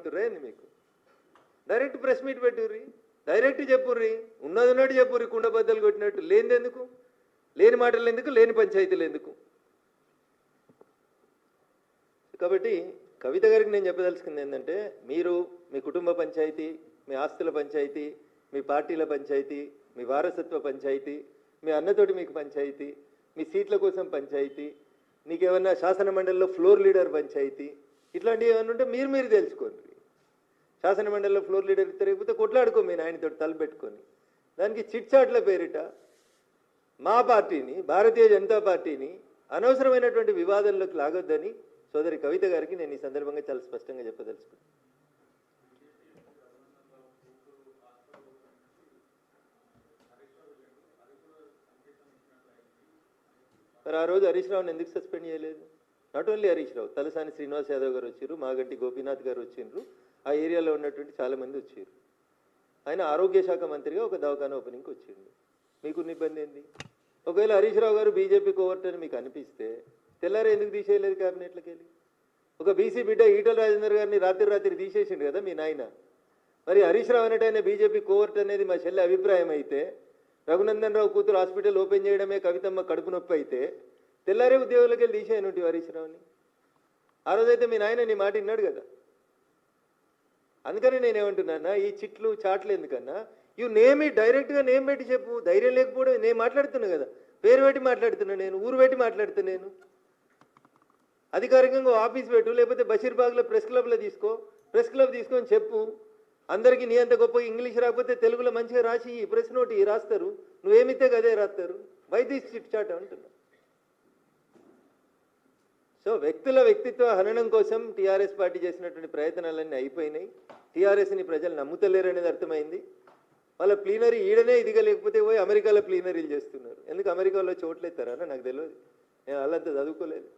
పడుతుర్రా ఏంది మీకు? Direct press meet పెట్టుర్రి, direct చెప్పుర్రి, ఉన్నది ఉన్నట్టు చెప్పుర్రి, కుండబద్దలు కొట్టినట్టు. లేనిది ఎందుకు? లేని మాటలు ఎందుకు? లేని పంచాయతీలు ఎందుకు? కాబట్టి కవిత గారికి నేను చెప్పదలుచుకుంది ఏంటంటే, మీరు మీ కుటుంబ పంచాయతీ, మీ ఆస్తుల పంచాయతీ, మీ పార్టీల పంచాయతీ, మీ వారసత్వ పంచాయతీ, మీ అన్నతోటి మీకు పంచాయతీ, మీ సీట్ల కోసం పంచాయతీ, నీకేమన్నా శాసన మండలిలో ఫ్లోర్ లీడర్ పంచాయతీ, ఇట్లాంటివి ఏమన్నా ఉంటే మీరు తెలుసుకోండి. శాసన మండలిలో ఫ్లోర్ లీడర్ తిరగకపోతే కొట్లాడుకో మీ నాయనతో తలపెట్టుకొని. దానికి చిట్చాట్ల పేరిట మా పార్టీని, భారతీయ జనతా పార్టీని అనవసరమైనటువంటి వివాదంలోకి లాగొద్దని సోదరి కవిత గారికి నేను ఈ సందర్భంగా చాలా స్పష్టంగా చెప్పదలుచుకున్నాను. మరి ఆ రోజు హరీష్ రావుని ఎందుకు సస్పెండ్ చేయలేదు? నాట్ ఓన్లీ హరీష్ రావు, తలసాని శ్రీనివాస్ యాదవ్ గారు వచ్చారు, మాగంటి గోపీనాథ్ గారు వచ్చిండ్రు, ఆ ఏరియాలో ఉన్నటువంటి చాలామంది వచ్చారు. ఆయన ఆరోగ్య శాఖ మంత్రిగా ఒక దవాఖానా ఓపెనింగ్కి వచ్చిండు. మీకున్న ఇబ్బంది ఏంది? ఒకవేళ హరీష్ రావు గారు బీజేపీ కోవర్ట్ అని మీకు అనిపిస్తే తెల్లారే ఎందుకు తీసేయలేదు క్యాబినెట్లోకి వెళ్ళి? ఒక బీసీ బిడ్డ ఈటల రాజేందర్ గారిని రాత్రి తీసేసిండు కదా మీ నాయన. మరి హరీష్ రావు అనేటైనా బీజేపీ కోవర్ట్ అనేది మా చెల్లె అభిప్రాయం అయితే, రఘునందన్ రావు కూతురు హాస్పిటల్ ఓపెన్ చేయడమే కవితమ్మ కడుపు నొప్పి అయితే, తెల్లారే ఉద్యోగులకి వెళ్ళి తీసేయనుంటి హరీష్ రావుని. ఆ రోజైతే మీ నాయన నీ మాట విన్నాడు కదా. అందుకని నేనేమంటున్నా, ఈ చిట్లు చాట్లు ఎందుకన్నా, ఇవి నేమి డైరెక్ట్గా నేమ్ పెట్టి చెప్పు. ధైర్యం లేకపోవడం, నేను మాట్లాడుతున్నా కదా, పేరు పెట్టి మాట్లాడుతున్నా, నేను ఊరు పెట్టి మాట్లాడుతున్నా. నేను అధికారికంగా ఆఫీస్ పెట్టు, లేకపోతే బషీర్బాగ్లో ప్రెస్ క్లబ్లో తీసుకో, ప్రెస్ క్లబ్ తీసుకొని చెప్పు. అందరికీ నీ అంత గొప్ప ఇంగ్లీష్ రాకపోతే తెలుగులో మంచిగా రాసి ప్రెస్ నోట్ రాస్తారు, నువ్వేమితే గదే రాస్తారు. వై దిస్ చిట్ చాట్ అంటున్నా. సో వ్యక్తుల వ్యక్తిత్వ హననం కోసం టీఆర్ఎస్ పార్టీ చేసినటువంటి ప్రయత్నాలన్నీ అయిపోయినాయి. టీఆర్ఎస్ని ప్రజలు నమ్ముతలేరు అనేది అర్థమైంది. వాళ్ళ ప్లీనరీ ఈడనే ఇదిగా లేకపోతే పోయి అమెరికాలో ప్లీనరీలు చేస్తున్నారు. ఎందుకు అమెరికాలో చోట్లేస్తారా నాకు తెలియదు, నేను వాళ్ళంతా చదువుకోలేదు.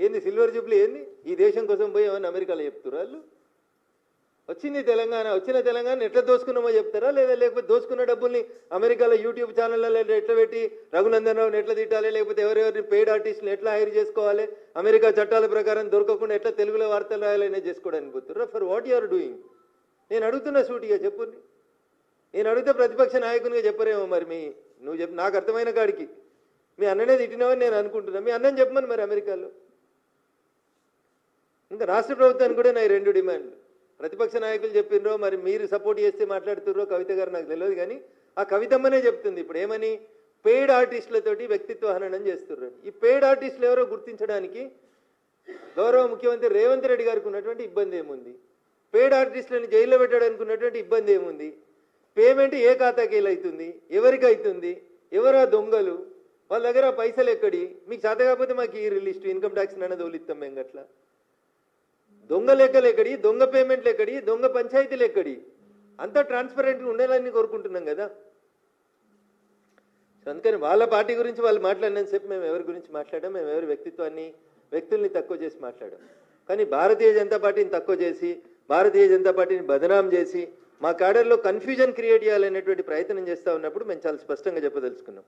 ఏంది సిల్వర్ జూబ్లీ ఏంది? ఈ దేశం కోసం పోయి ఏమన్నా అమెరికాలో చెప్తున్నారు వాళ్ళు. వచ్చిన తెలంగాణ ఎట్లా దోసుకున్నామో చెప్తారా, లేకపోతే దోసుకున్న డబ్బుల్ని అమెరికాలో యూట్యూబ్ ఛానళ్ళలో ఎట్లా పెట్టి రఘునందన్ రావుని ఎట్లా తిట్టాలి, లేకపోతే ఎవరెవరిని పెయిడ్ ఆర్టిస్టులు ఎట్లా హైర్ చేసుకోవాలి, అమెరికా చట్టాల ప్రకారం దొరకకుండా ఎట్లా తెలుగులో వార్తలు రాయాలనే చేసుకోవడానికి పోతున్నారు. For what you are doing? నేను అడుగుతున్నా సూటిగా చెప్పుని. నేను అడిగితే ప్రతిపక్ష నాయకునిగా చెప్పరేమో. మరి నువ్వు చెప్పు, నాకు అర్థమైన కాడికి మీ అన్ననే తిట్టినావని నేను అనుకుంటున్నా. మీ అన్నని చెప్పమని మరి అమెరికాలో. ఇంకా రాష్ట్ర ప్రభుత్వానికి కూడా నా 2 డిమాండ్లు. ప్రతిపక్ష నాయకులు చెప్పినరో మరి మీరు సపోర్ట్ చేస్తే మాట్లాడుతుర్రో కవిత గారు నాకు తెలియదు, కానీ ఆ కవితమ్మనే చెప్తుంది ఇప్పుడు ఏమని, పెయిడ్ ఆర్టిస్టులతోటి వ్యక్తిత్వ హననం చేస్తుర్రు. ఈ పెయిడ్ ఆర్టిస్టులు ఎవరో గుర్తించడానికి గౌరవ ముఖ్యమంత్రి రేవంత్ రెడ్డి గారికి ఉన్నటువంటి ఇబ్బంది ఏముంది? పెయిడ్ ఆర్టిస్టులను జైల్లో పెట్టడానికి ఉన్నటువంటి ఇబ్బంది ఏముంది? పేమెంట్ ఏ ఖాతాకి అవుతుంది, ఎవరికి అవుతుంది, ఎవరు ఆ దొంగలు, వాళ్ళ దగ్గర పైసలు ఎక్కడి? మీకు చేత కాకపోతే మాకు ఈ లిస్టు ఇన్కమ్ ట్యాక్స్ అన్నది వదిలిస్తాం మేము. గట్లా దొంగ లెక్కలు ఎక్కడి, దొంగ పేమెంట్లు ఎక్కడి, దొంగ పంచాయతీలు ఎక్కడి? అంతా ట్రాన్స్పరెంట్గా ఉండాలని కోరుకుంటున్నాం కదా. అందుకని వాళ్ళ పార్టీ గురించి వాళ్ళు మాట్లాడినంతసేపు మేము ఎవరి గురించి మాట్లాడాం, మేము ఎవరి వ్యక్తుల్ని తక్కువ చేసి మాట్లాడాం. కానీ భారతీయ జనతా పార్టీని తక్కువ చేసి, భారతీయ జనతా పార్టీని బదనాం చేసి, మా క్యాడర్లో కన్ఫ్యూజన్ క్రియేట్ చేయాలనేటువంటి ప్రయత్నం చేస్తూ ఉన్నప్పుడు మేము చాలా స్పష్టంగా చెప్పదలుచుకున్నాం.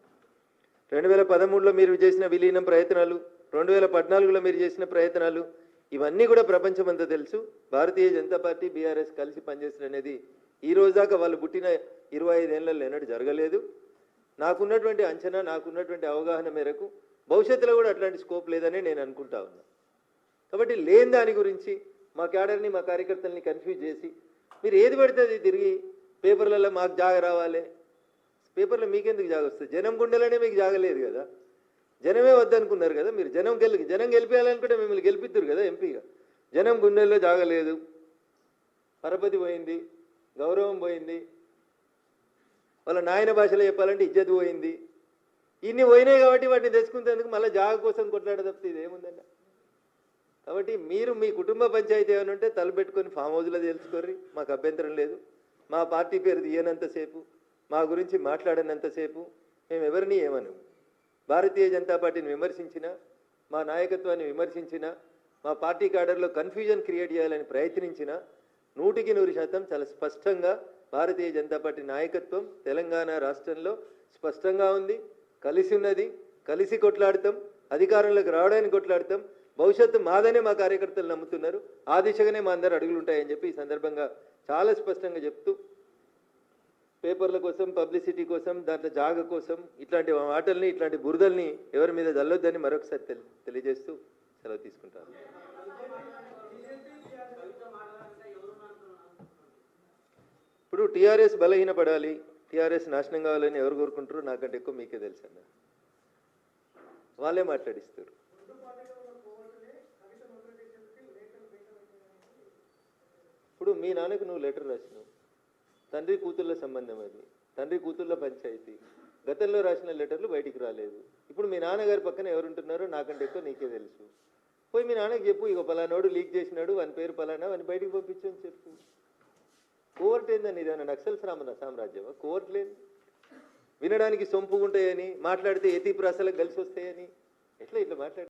2013లో మీరు చేసిన విలీనం ప్రయత్నాలు, 2014లో మీరు చేసిన ప్రయత్నాలు, ఇవన్నీ కూడా ప్రపంచమంతా తెలుసు. భారతీయ జనతా పార్టీ బీఆర్ఎస్ కలిసి పనిచేసిన అనేది ఈ రోజు దాకా వాళ్ళు పుట్టిన 25 ఏళ్లలో ఎన్నడూ జరగలేదు. నాకున్నటువంటి అంచనా, నాకున్నటువంటి అవగాహన మేరకు భవిష్యత్తులో కూడా అట్లాంటి స్కోప్ లేదని నేను అనుకుంటా ఉన్నా. కాబట్టి లేని దాని గురించి మా క్యాడర్ని, మా కార్యకర్తల్ని కన్ఫ్యూజ్ చేసి మీరు ఏది పడితే అది తిరిగి పేపర్లలో మాకు జాగ రావాలి. పేపర్లో మీకెందుకు జాగ వస్తుంది? జనం గుండెలనే మీకు జాగలేదు కదా, జనమే వద్దనుకున్నారు కదా మీరు. జనం గెలిపేయాలనుకుంటే మిమ్మల్ని గెలిపిద్దురు కదా ఎంపీగా. జనం గుండెల్లో జాగలేదు, పరపతి పోయింది, గౌరవం పోయింది, వాళ్ళ నాయన భాషలో చెప్పాలంటే ఇజ్జత్ పోయింది. ఇన్ని పోయినాయి కాబట్టి వాటిని తెచ్చుకునేందుకు మళ్ళీ జాగ కోసం కొట్లాడ తప్పితే ఇది ఏముందన్న. కాబట్టి మీరు మీ కుటుంబ పంచాయతీ ఏమైనా ఉంటే తలపెట్టుకొని ఫామ్ హౌస్లో తెలుసుకోర్రి, మాకు అభ్యంతరం లేదు. మా పార్టీ పేరు తీయనంతసేపు, మా గురించి మాట్లాడనంతసేపు మేము ఎవరిని ఏమను. భారతీయ జనతా పార్టీని విమర్శించినా, మా నాయకత్వాన్ని విమర్శించినా, మా పార్టీ క్యాడర్లో కన్ఫ్యూజన్ క్రియేట్ చేయాలని ప్రయత్నించినా 100% చాలా స్పష్టంగా భారతీయ జనతా పార్టీ నాయకత్వం తెలంగాణ రాష్ట్రంలో స్పష్టంగా ఉంది, కలిసి ఉన్నది, కలిసి కొట్లాడతాం, అధికారంలోకి రావడానికి కొట్లాడతాం. భవిష్యత్తు మాదనే మా కార్యకర్తలు నమ్ముతున్నారు. ఆ దిశగానే మా అందరు అడుగులు ఉంటాయని చెప్పి ఈ సందర్భంగా చాలా స్పష్టంగా చెప్తూ, పేపర్ల కోసం, పబ్లిసిటీ కోసం, దాంట్లో జాగ కోసం ఇట్లాంటి మాటల్ని, ఇట్లాంటి బురదల్ని ఎవరి మీద జల్లొద్దని మరొకసారి తెలియజేస్తూ సెలవు తీసుకుంటాను. ఇప్పుడు టీఆర్ఎస్ బలహీనపడాలి, టీఆర్ఎస్ నాశనం కావాలని ఎవరు కోరుకుంటారో నాకంటే ఎక్కువ మీకే తెలుసు అన్న. వాళ్ళే మాట్లాడిస్తారు. ఇప్పుడు మీ నాన్నకు నువ్వు లెటర్ రాసినావు, తండ్రి కూతుళ్ళ సంబంధం అది, తండ్రి కూతుళ్ళ పంచాయతీ. గతంలో రాసిన లెటర్లు బయటికి రాలేదు. ఇప్పుడు మీ నాన్నగారి పక్కన ఎవరుంటున్నారో నాకంటే ఎక్కువ నీకే తెలుసు. పోయి మీ నాన్నకి చెప్పు, ఇక పలానోడు లీక్ చేసినాడు, వాని పేరు పలానా, వాని బయటికి పంపించని చెప్పు. కోర్టు ఏందని, ఇదేమన్నా నక్సల్ సామ్రాజ్యమా? కోర్టు లేదు. వినడానికి సొంపుగా ఉంటాయని, మాట్లాడితే ఎతి ప్రాసలకు కలిసి వస్తాయని, ఎట్లా ఇట్లా మాట్లాడి